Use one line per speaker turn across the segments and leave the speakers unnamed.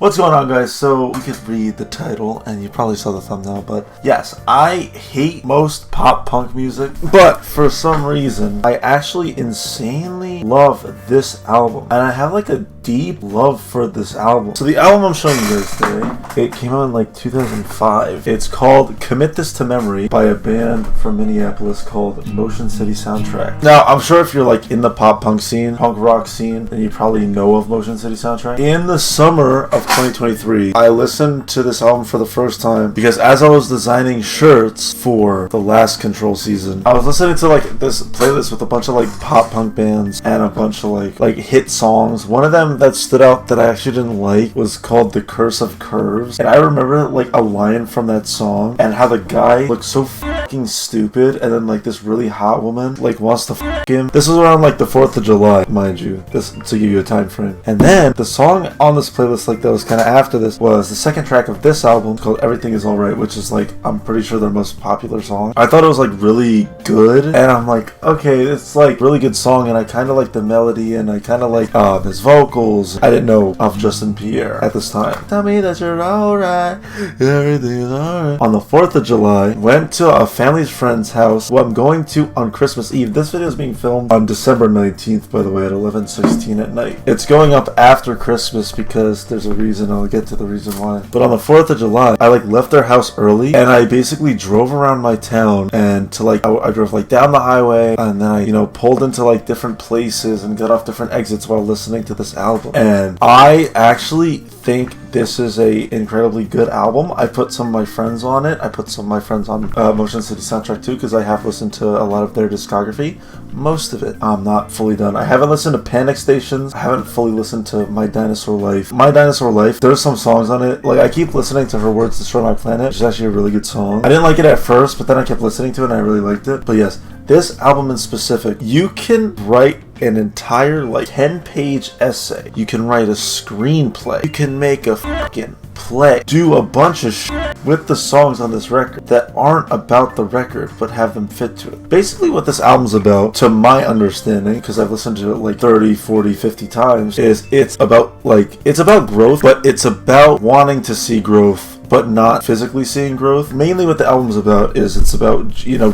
What's going on, guys? So you could read the title and you probably saw the thumbnail, but yes, I hate most pop punk music, but for some reason I actually insanely love this album, and I have like a deep love for this album. So the album I'm showing you guys today, it came out in like 2005. It's called Commit This to Memory by a band from Minneapolis called Motion City Soundtrack. Now, I'm sure if you're like in the pop punk scene, punk rock scene, then you probably know of Motion City Soundtrack. In the summer of 2023, I listened to this album for the first time because as I was designing shirts for the last Control season, I was listening to like this playlist with a bunch of like pop punk bands and a bunch of like hit songs. One of them that stood out that I actually didn't like was called The Curse of Curves, and I remember like a line from that song and how the guy looked so fucking stupid, and then like this really hot woman like wants to fuck him. This was around like the 4th of July, mind you, this to give you a time frame. And then the song on this playlist like that was kind of after this was the second track of this album called Everything Is Alright, which is like, I'm pretty sure their most popular song. I thought it was like really good, and I'm like, okay, it's like really good song, and I kind of like the melody, and I kind of like his vocals. I didn't know of Justin Pierre at this time. Tell me that you're alright, everything is alright. On the 4th of July, went to a family's friend's house who I'm going to on Christmas Eve. This video is being filmed on December 19th, by the way, at 11:16 at night. It's going up after Christmas because there's a reason. I'll get to the reason why. But on the 4th of July, I like left their house early, and I basically drove around my town, and to like, I drove like down the highway, and then I, pulled into like different places and got off different exits while listening to this album. And I actually think this is a incredibly good album. I put some of my friends on it. I put some of my friends on Motion City Soundtrack too, because I have listened to a lot of their discography. Most of it I'm not fully done. I haven't listened to Panic Stations. I haven't fully listened to My Dinosaur Life. My Dinosaur Life, there's some songs on it. Like, I keep listening to Her Words Destroy My Planet, which is actually a really good song. I didn't like it at first, but then I kept listening to it and I really liked it. But yes, this album in specific, you can write an entire like 10-page essay. You can write a screenplay. You can make a fucking play. Do a bunch of shit with the songs on this record that aren't about the record but have them fit to it. Basically what this album's about, to my understanding, because I've listened to it like 30, 40, 50 times, is it's about growth, but it's about wanting to see growth but not physically seeing growth. Mainly what the album's about is it's about,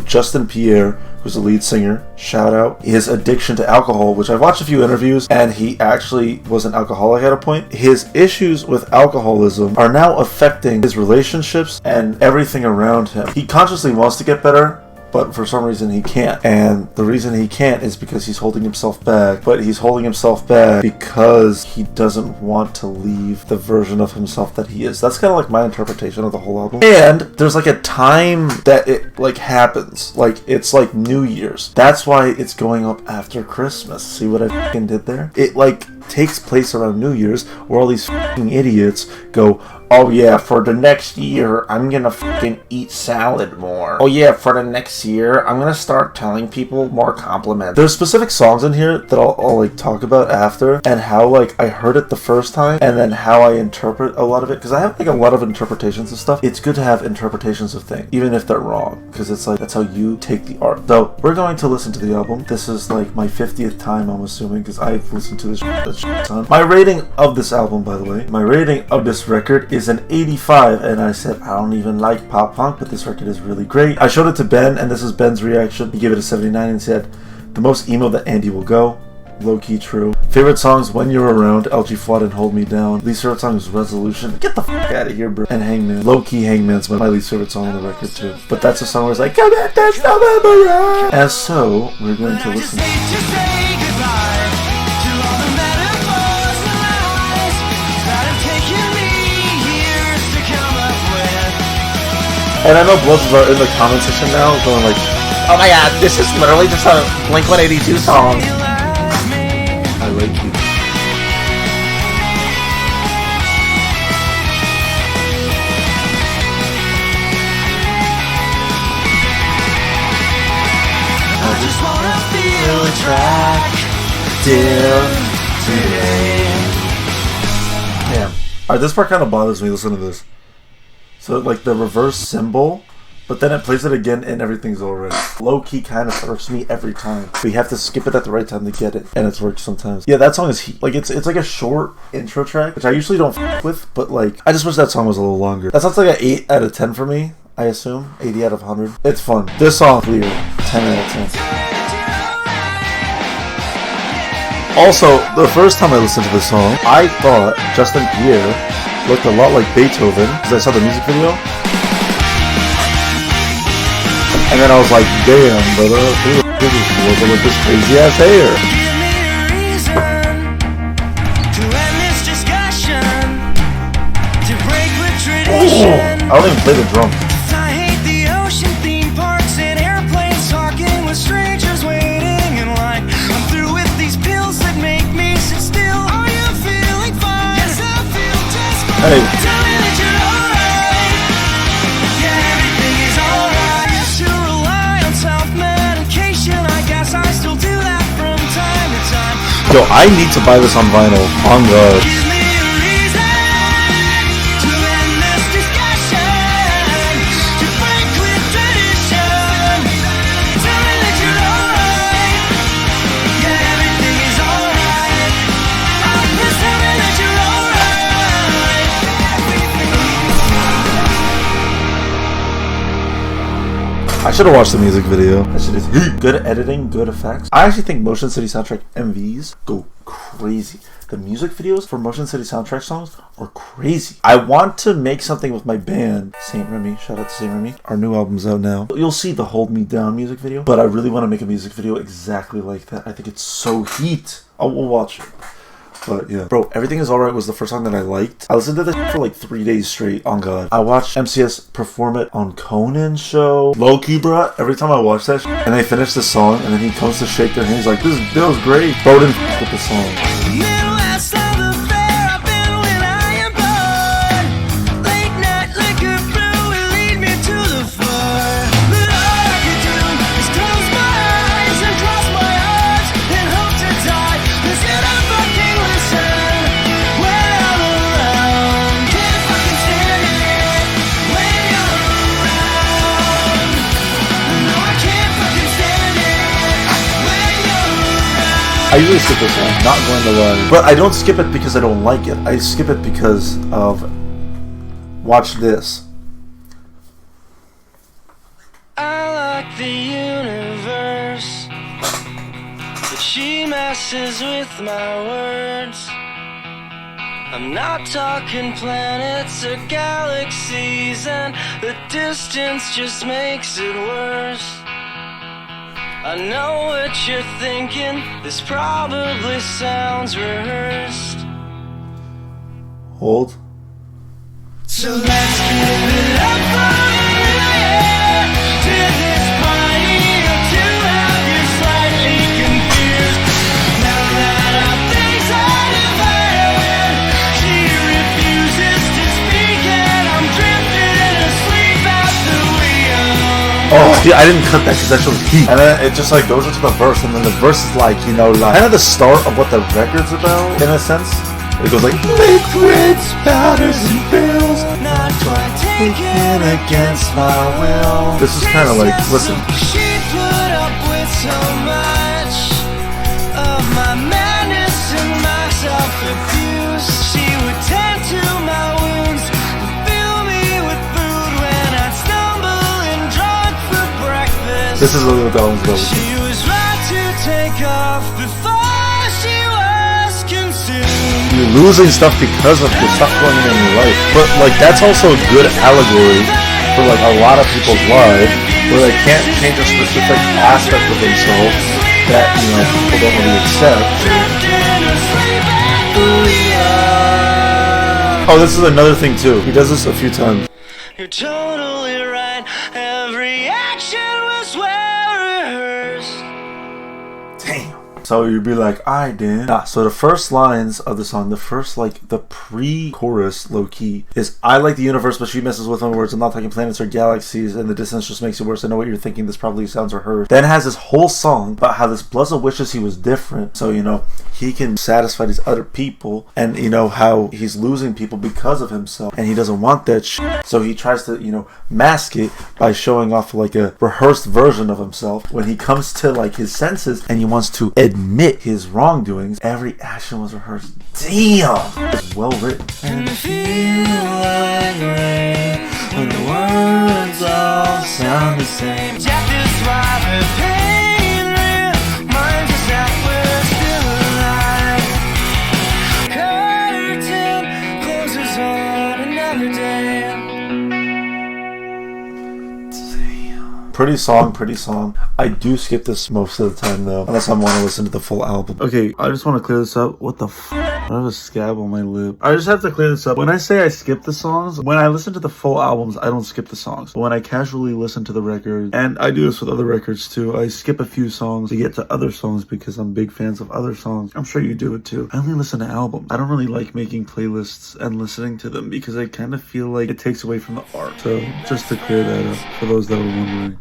Justin Pierre, who's the lead singer, shout out, his addiction to alcohol, which I've watched a few interviews, and he actually was an alcoholic at a point. His issues with alcoholism are now affecting his relationships and everything around him. He consciously wants to get better, but for some reason he can't. And the reason he can't is because he's holding himself back. But he's holding himself back because he doesn't want to leave the version of himself that he is. That's kind of like my interpretation of the whole album. And there's like a time that it like happens. Like, it's like New Year's. That's why it's going up after Christmas. See what I fucking did there? It like takes place around New Year's, where all these fucking idiots go, oh yeah, for the next year, I'm gonna fucking eat salad more. Oh yeah, for the next year, I'm gonna start telling people more compliments. There's specific songs in here that I'll like talk about after, and how like I heard it the first time, and then how I interpret a lot of it, because I have like a lot of interpretations of stuff. It's good to have interpretations of things, even if they're wrong, because it's like, that's how you take the art. So, we're going to listen to the album. This is like my 50th time, I'm assuming, because I've listened to this ton. My rating of this album, by the way, my rating of this record is an 85, and I said I don't even like pop punk, but this record is really great. I showed it to Ben, and this is Ben's reaction. He gave it a 79 and said, the most emo that Andy will go. Low-key true. Favorite songs, When You're Around, LG FUAD and Hold Me Down. Least favorite song is Resolution. Get the fuck out of here, bro. And Hangman. Low-key Hangman's my least favorite song on the record too. But that's a song where it's like, come at this November. And so, we're going to listen. And I know Bloods are in the comment section now going like, oh my god, this is literally just a Blink-182 song. I like you. I just wanna feel attractive today. Damn. Alright, this part kind of bothers me. Listen to this. So, like, the reverse symbol But then it plays it again and everything's alright. Low-key kind of irks me every time. But you have to skip it at the right time to get it. And it's worked sometimes. Yeah, that song is like, it's like a short intro track, which I usually don't f with, but like, I just wish that song was a little longer. That sounds like an 8 out of 10 for me, I assume. 80 out of 100. It's fun. This song, clear. 10 out of 10. Also, the first time I listened to this song, I thought Justin Pierre looked a lot like Beethoven, because I saw the music video. And then I was like, damn, brother, who the f*** with this crazy ass hair? Oh, I don't even play the drum.
I hate the ocean, theme parks, and airplanes, talking with strangers waiting in line. I'm through with these pills that make me sit still. Are you feeling fine? Yes, I feel just fine.
Hey.
Tell me that you're alright. Yeah, everything is alright. Yes, you rely on self-medication. I guess I still do that from time to time.
Yo, I need to buy this on vinyl. On God.
Give me a reason to end this discussion, to break with tradition. Tell me that you're alright. Yeah, everything is alright. Just tell me that you're alright.
I should have watched the music video. That shit is good editing, good effects. I actually think Motion City Soundtrack MVs go crazy. The music videos for Motion City Soundtrack songs are crazy. I want to make something with my band, Saint Remy. Shout out to Saint Remy. Our new album's out now. You'll see the Hold Me Down music video, but I really want to make a music video exactly like that. I think it's so heat. We'll watch it. But yeah, bro, Everything Is Alright was the first song that I liked. I listened to this for like 3 days straight, on God. I watched MCS perform it on Conan's show. Low-key, bro, every time I watch that and they finish the song and then he comes to shake their hand, he's like, that was great. Bro didn't with the song.
Midwest of the fair, I've been when I am bored. Late night liquor brew will lead me to the floor. But all I can do is close my eyes and cross my arms and hope to die. Cause you don't fucking listen when I'm around. Can't fucking stand it when you're around. No, I can't fucking stand it when you're around.
I usually skip this song, not going to lie. But I don't skip it because I don't like it. I skip it because of... Watch this.
I like the universe, but she messes with my words. I'm not talking planets or galaxies, and the distance just makes it worse. I know what you're thinking, this probably sounds rehearsed.
Hold.
So let's give it up for the air to this party to have you slightly confused. Now that our things are divided, she refuses to speak and I'm drifting asleep at the wheel.
Oh, see, I didn't cut that because that shows heat. And then it just like goes into the verse, and then the verse is like, you know, like kind of the start of what the record's about, in a sense. It goes like liquids, powders, and pills,
Not quite taken
against my will. This is kind of like, listen.
She put up with so much of my madness and my self-abuse. She would tend to my wounds and fill me with food when I stumble and drunk for breakfast.
This is really what that one's about.
She was right to take off before she was consumed.
You're losing stuff because of the stuff going on in your life. But like that's also a good allegory for like a lot of people's lives where they can't change a specific aspect of themselves that, you know, people don't really accept. Oh, this is another thing too. He does this a few times.
You're totally right. Every action was well rehearsed.
Damn. So you'd be like, I did. Nah, so the first lines of the song, the first, like, the pre-chorus, low-key, is I like the universe, but she messes with my words. I'm not talking planets or galaxies, and the distance just makes it worse. I know what you're thinking. This probably sounds rehearsed. Then has this whole song about how this Bluzza wishes he was different. So, you know, he can satisfy these other people, and, you know, how he's losing people because of himself, and he doesn't want that shit. So he tries to, you know, mask it by showing off, like, a rehearsed version of himself. When he comes to, like, his senses, and he wants to admit his wrongdoings, every action was rehearsed. Damn! It's well written.
And feel like rain when the words all sound the same. Death is why the pain reminds us that we're still alive. Curtain closes on another day.
Pretty song. I do skip this most of the time though, unless I want to listen to the full album. Okay, I just want to clear this up. What the f? I have a scab on my lip. I just have to clear this up. When I say I skip the songs, when I listen to the full albums, I don't skip the songs. But when I casually listen to the record, and I do this with other records too, I skip a few songs to get to other songs because I'm big fans of other songs. I'm sure you do it too. I only listen to albums. I don't really like making playlists and listening to them because I kind of feel like it takes away from the art. So just to clear that up for those that were wondering.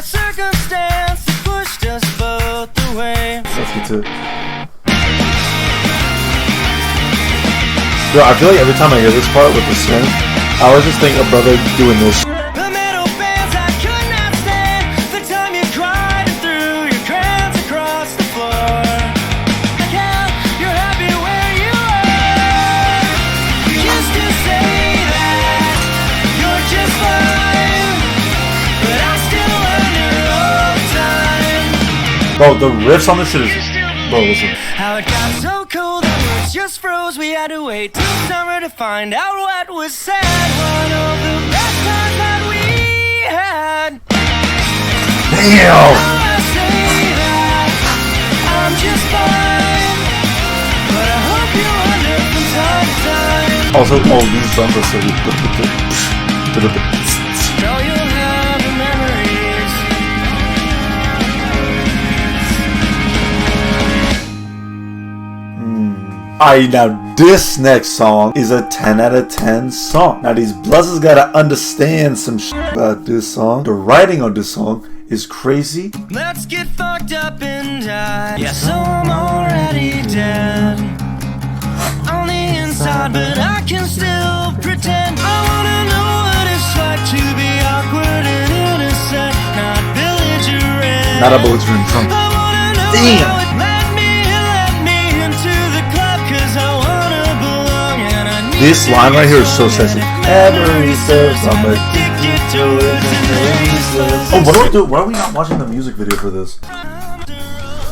Circumstance that pushed us both away.
Let's get to it. Yo, I feel like every time I hear this part with the synth, I always just think a brother doing this.
The metal bands I could not stand. The time you cried and threw your crayons across the floor. Yeah, you're happy where you are. You used to say that you're just fine, but I still wonder all the time.
Bro, the riffs on this shit is... Bro, listen.
How it got so cold that words just froze. We had to wait till summer to find out what was said. One of the best times that we had.
Damn!
I say that I'm just fine, but I hope you wonder from time to time.
Also, all these drums are so good.
No, you'll have the memories.
Now this next song is a 10 out of 10 song. Now these Bluzzers gotta understand some shit about this song. The writing on this song is crazy.
Let's get fucked up and die. Yeah, so I'm already dead on the inside, but I can still pretend. I wanna know what it's like to be awkward and innocent, not belligerent.
Not a belligerent drunk.
I wanna know
Damn.
how it let me into the club, 'cause I wanna belong and I need
This line right here is so sexy.
Memory serves, I'm addicted to it and useless.
Oh, what do we do? Why are we not watching the music video for this?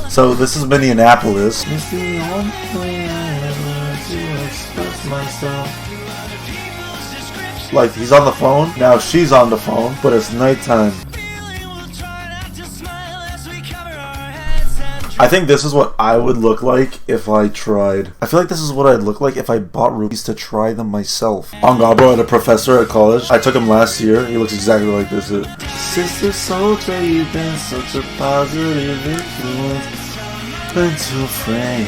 So this is Minneapolis. It's the one way I ever to express myself. Like he's on the phone, now she's on the phone, but it's nighttime. I think this is what I would look like if I tried. I feel like this is what I'd look like if I bought rubies to try them myself. On God, bro, I had a professor at college. I took him last year. He looks exactly like this. Sister Soldier, you've been such a positive influence. Been too afraid.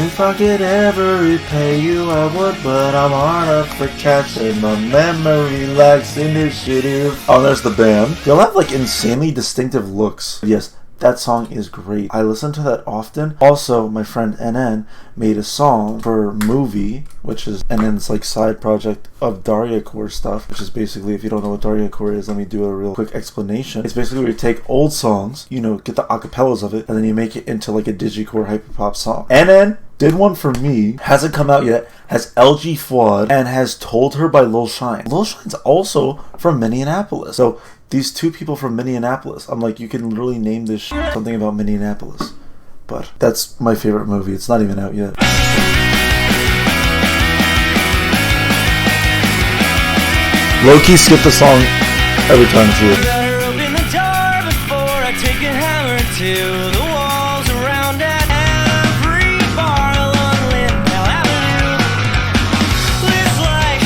If I could ever repay you, I would, but I'm hard up for cash and my memory lacks initiative. Oh, there's the band. They'll have like insanely distinctive looks. Yes. That song is great. I listen to that often. Also, my friend NN made a song for Movie, which is NN's like side project of Daria Core stuff, which is basically, if you don't know what Daria Core is, let me do a real quick explanation. It's basically where you take old songs, you know, get the acapellas of it, and then you make it into like a digicore hyperpop song. NN did one for me, hasn't come out yet, has LG FUAD, and has Told Her by Lil Shine. Lil Shine's also from Minneapolis. So these two people from Minneapolis, I'm like, you can literally name this something about Minneapolis. But that's my favorite movie. It's not even out yet. Low-key skip the song every time too.
Better open the door before I take a hammer to the walls around at every bar along Lindell Avenue. Lifts like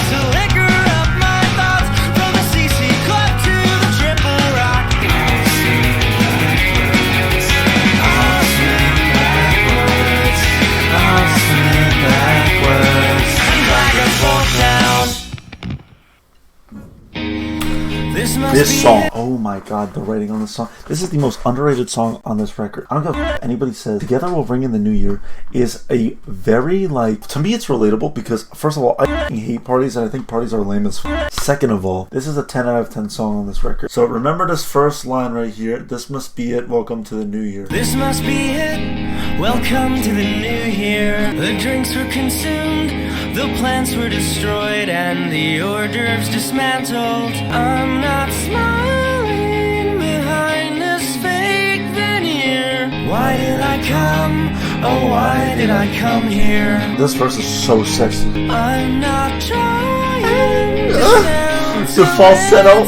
this song. Oh my god, the writing on this song. This is the most underrated song on this record. I don't know if anybody says Together We'll Ring in the New Year is a very, like, to me it's relatable because first of all, I fucking hate parties and I think parties are lame as f. Second of all, this is a 10 out of 10 song on this record. So remember this first line right here. This must be it. Welcome to the new year.
This must be it. Welcome to the new year. The drinks were consumed, the plants were destroyed, and the hors d'oeuvres dismantled. I'm not smiling behind this fake veneer. Why did I come? Oh, why did I come here?
This verse is so sexy.
I'm not trying to sound
The falsetto.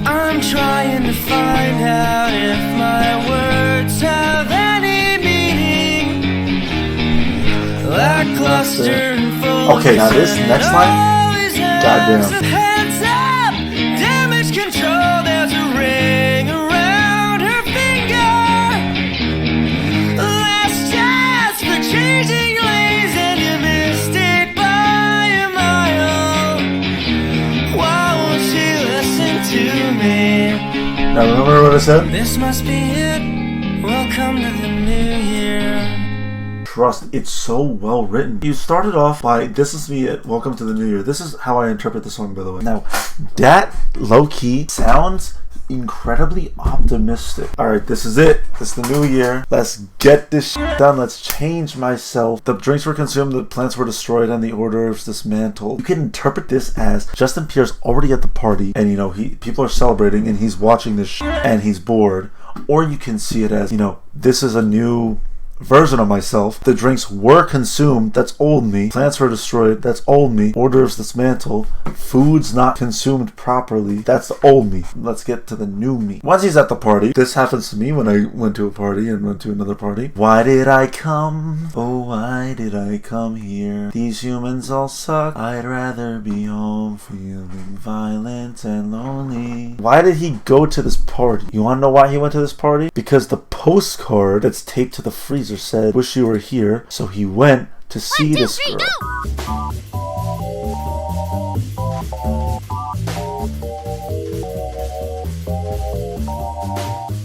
I'm trying to find out if my words have any meaning. Lackluster and full.
Okay, now this next line. Goddamn.
Hands up! Damage control, there's a ring around her finger. Last chance for changing lanes, and you missed it by a mile. Why won't you listen to me?
Now remember what I said?
This must be it. Welcome to the new year.
Trust, it's so well written. You started off by this is me it. Welcome to the new year. This is how I interpret the song, by the way. Now, that low key sounds incredibly optimistic. Alright, this is it. This is the new year. Let's get this shit done. Let's change myself. The drinks were consumed, the plants were destroyed, and the hors d'oeuvres dismantled. You can interpret this as Justin Pierre's already at the party, and you know, people are celebrating, and he's watching this shit, and he's bored. Or you can see it as, you know, this is a new version of myself. The drinks were consumed, that's old me. Plants were destroyed, that's old me. Hors d'oeuvres dismantled. Food's not consumed properly, that's the old me. Let's get to the new me. Once he's at the party, this happens to me when I went to a party and went to another party. Why did I come? Oh, why did I come here? These humans all suck. I'd rather be home feeling violent and lonely. Why did he go to this party? You wanna know why he went to this party? Because the postcard that's taped to the freezer said, wish you were here, so he went to see this girl.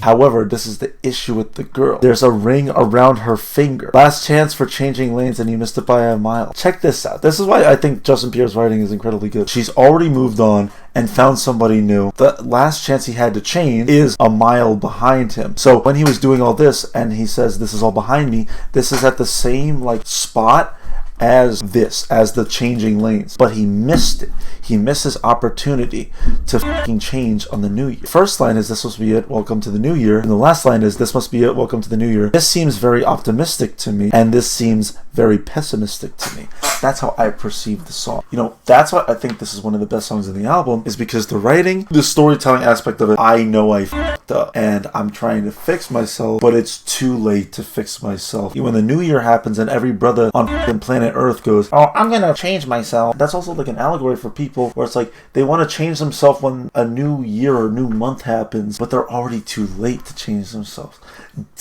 However, this is the issue with the girl. There's a ring around her finger. Last chance for changing lanes and you missed it by a mile. Check this out. This is why I think Justin Pierre's writing is incredibly good. She's already moved on and found somebody new. The last chance he had to change is a mile behind him. So when he was doing all this and he says, this is all behind me, this is at the same like spot as the changing lanes, but he missed it. He missed his opportunity to fucking change on the new year. First line is this must be it, welcome to the new year, and the last line is this must be it, welcome to the new year. This seems very optimistic to me, and this seems very pessimistic to me. That's how I perceive the song. You know, that's why I think this is one of the best songs in the album, is because the writing, the storytelling aspect of it, I know I fucked up, and I'm trying to fix myself, but it's too late to fix myself. When the new year happens and every brother on fucking planet Earth goes, oh, I'm gonna change myself. That's also like an allegory for people where it's like they want to change themselves when a new year or new month happens, but they're already too late to change themselves.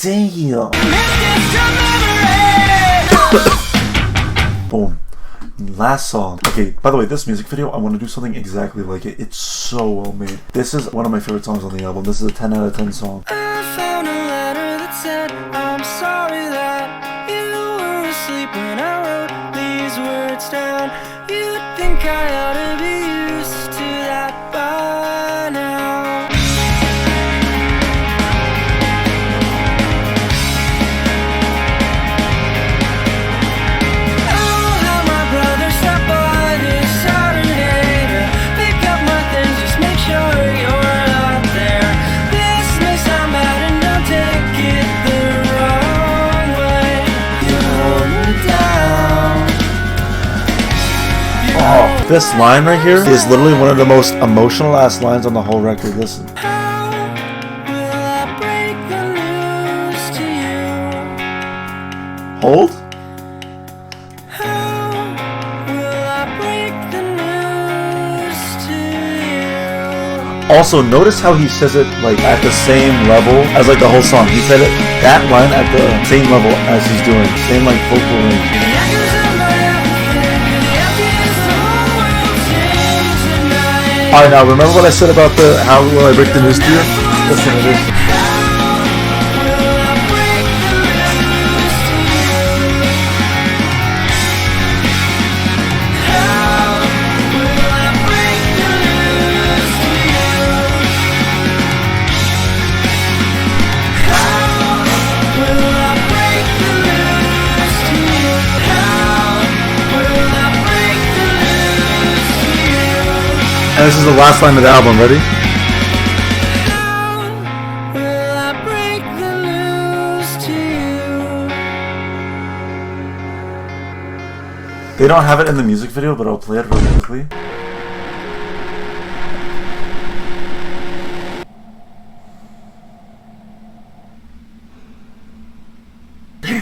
Damn. Boom. Last song. Okay, by the way, this music video, I want to do something exactly like it. It's so well made. This is one of my favorite songs on the album. This is a 10 out of 10 song.
I found a letter that said, I'm sorry that you were asleep when I wrote these words down. You'd think I ought to be used to that by now. I'll have my brother stop by this Saturday to pick up my things, just make sure you're out there. This may sound bad and don't take it the wrong way. You hold me down.
Oh, this line right here is literally one of the most emotional ass lines on the whole record. Listen.
How will I break the news to you?
Hold.
How will I break the news to you?
Also, notice how he says it like at the same level as like the whole song. He said it, that line at the same level as he's doing. Same like vocal range.
The echoes of my everything, the emptiness the whole world seems tonight.
Alright, now remember what I said about the how will I break the news to you? Listen to this. And this is the last line of the album. Ready?
Will I break the news to you?
They don't have it in the music video, but I'll play it really quickly.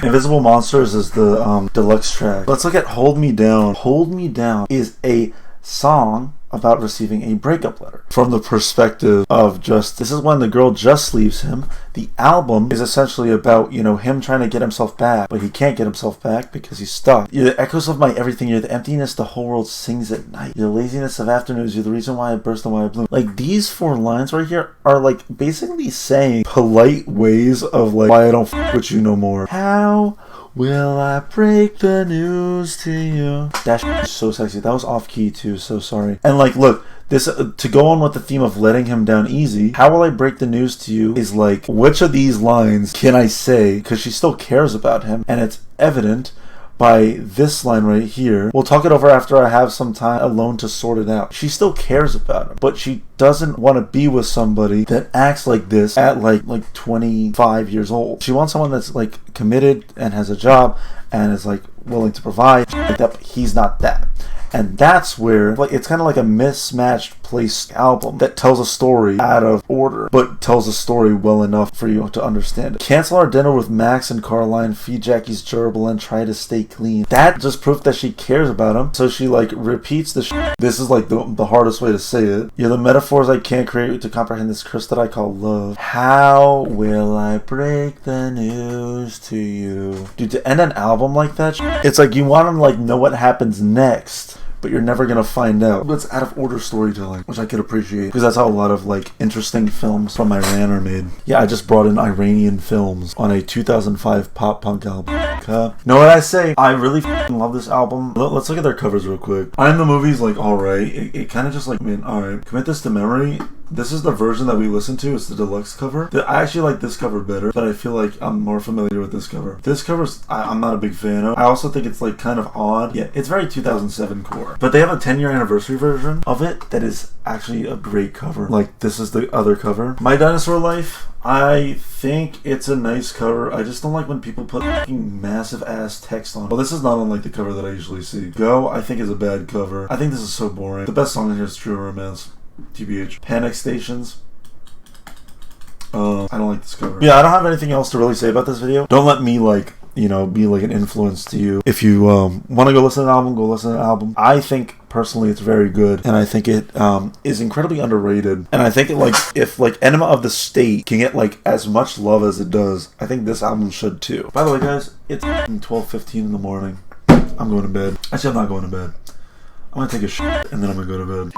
Invisible Monsters is the deluxe track. Let's look at Hold Me Down. Hold Me Down is a song about receiving a breakup letter from the perspective of just, this is when the girl just leaves him. The album is essentially about, you know, him trying to get himself back, but he can't get himself back because he's stuck. You're the echoes of my everything. You're the emptiness the whole world sings at night. You're the laziness of afternoons. You're the reason why I burst and why I bloom. Like, these 4 lines right here are like basically saying polite ways of like, why I don't f with you no more. How will I break the news to you? That shit is so sexy. That was off key too, so sorry. And like, look, this to go on with the theme of letting him down easy, how will I break the news to you is like, which of these lines can I say? Because she still cares about him, and it's evident by this line right here. We'll talk it over after I have some time alone to sort it out. She still cares about him, but she doesn't want to be with somebody that acts like this at like 25 years old. She wants someone that's like committed and has a job and is like willing to provide like that, but he's not that. And that's where, like, it's kind of like a mismatched placed album that tells a story out of order, but tells a story well enough for you to understand it. Cancel our dinner with Max and Caroline, feed Jackie's gerbil, and try to stay clean. That just proof that she cares about him. So she, like, repeats the shit. This is, like, the hardest way to say it. You're the metaphors I can't create to comprehend this curse that I call love. How will I break the news to you? Dude, to end an album like that, it's like you want to, like, know what happens next, but you're never gonna find out. It's out of order storytelling, which I could appreciate, because that's how a lot of like interesting films from Iran are made. Yeah, I just brought in Iranian films on a 2005 pop punk album. Know what I say? I really love this album. Let's look at their covers real quick. I'm the movie's like alright. It kind of just like, I mean, alright. Commit this to memory. This is the version that we listened to. It's the deluxe cover. I actually like this cover better, but I feel like I'm more familiar with this cover. This cover's I'm not a big fan of. I also think it's like kind of odd. Yeah, it's very 2007 core. But they have a 10-year anniversary version of it that is actually a great cover. Like, this is the other cover. My Dinosaur Life, I think it's a nice cover. I just don't like when people put fucking massive ass text on it. Well, this is not unlike the cover that I usually see. Go, I think, is a bad cover. I think this is so boring. The best song in here is True Romance. TBH. Panic Stations. I don't like this cover. Yeah, I don't have anything else to really say about this video. Don't let me like, you know, be like an influence to you. If you want to go listen to an album, go listen to an album. I think personally it's very good, and I think it is incredibly underrated. And I think it, like, if like Enema of the State can get like as much love as it does, I think this album should too. By the way, guys, it's 12:15 in the morning. I'm going to bed. Actually, I'm not going to bed. I'm gonna take a shit and then I'm gonna go to bed.